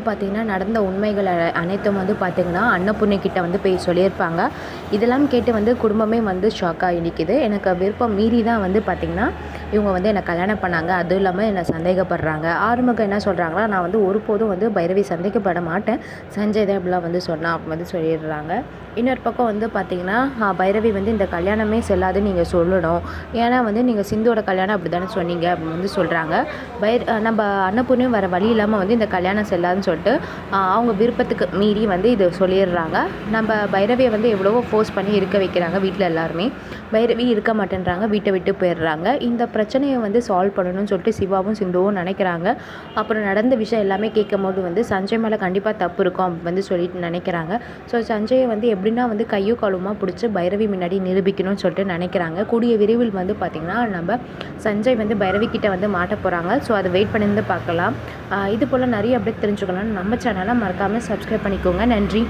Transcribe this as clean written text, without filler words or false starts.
பார்த்திங்கன்னா நடந்த உண்மைகள் அனைத்தும் வந்து பார்த்திங்கன்னா அன்னபூர்ணி கிட்ட வந்து போய் சொல்லியிருப்பாங்க. இதெல்லாம் கேட்டு வந்து குடும்பமே வந்து ஷாக்காகி நிற்கிது. எனக்கு விருப்பம் மீறி தான் வந்து பார்த்திங்கன்னா இவங்க வந்து என்னை கல்யாணம் பண்ணாங்க. அதுவும் இல்லாமல் என்னை சந்தேகப்படுறாங்க. ஆறுமுகம் என்ன சொல்கிறாங்கன்னா, நான் வந்து ஒருபோதும் வந்து பைரவி சந்தேகப்பட மாட்டேன், சஞ்சய் தான் இப்படிலாம் வந்து சொன்னான் அப்படி வந்து சொல்லிடுறாங்க. இன்னொரு பக்கம் வந்து பார்த்திங்கன்னா பைரவி வந்து இந்த கல்யாணமே செல்லாதுன்னு நீங்கள் சொல்லணும். ஏன்னா வந்து நீங்கள் சிந்துவோட கல்யாணம் அப்படி தானே சொன்னீங்க அப்படின்னு வந்து சொல்கிறாங்க. நம்ம அன்னபூர்ணியும் வேறு வழி இல்லாமல் வந்து இந்த கல்யாணம் செல்லாதுன்னு சொல்லிட்டு அவங்க விருப்பத்துக்கு மீறி வந்து இது சொல்லிடுறாங்க. நம்ம பைரவியை வந்து எவ்வளவோ ஃபோர்ஸ் பண்ணி இருக்க வைக்கிறாங்க வீட்டில் எல்லாருமே. பைரவி இருக்க மாட்டேன்றாங்க, வீட்டை விட்டு போயிடுறாங்க. இந்த பிரச்சனையை வந்து சால்வ் பண்ணணும்னு சொல்லிட்டு சிவாவும் சிந்துவும் நினைக்கிறாங்க. அப்புறம் நடந்த விஷயம் எல்லாமே கேட்கும்போது வந்து சஞ்சய் மேலே கண்டிப்பாக தப்பு இருக்கும் அப்படி வந்து சொல்லிட்டு நினைக்கிறாங்க. ஸோ சஞ்சயை வந்து எப்படின்னா வந்து கையும் காலுமா பிடிச்சி பைரவி முன்னாடி நிரூபிக்கணும்னு சொல்லிட்டு நினைக்கிறாங்க. கூடிய விரைவில் வந்து பார்த்திங்கன்னா நம்ம சஞ்சய் வந்து பைரவி கிட்ட வந்து மாட்ட போகிறாங்க. ஸோ அதை வெயிட் பண்ணி பார்க்கலாம். இது போல் நிறைய அப்டேட் தெரிஞ்சுக்கணும்னு நம்ம சேனலை மறக்காமல் சப்ஸ்கிரைப் பண்ணிக்கோங்க. நன்றி.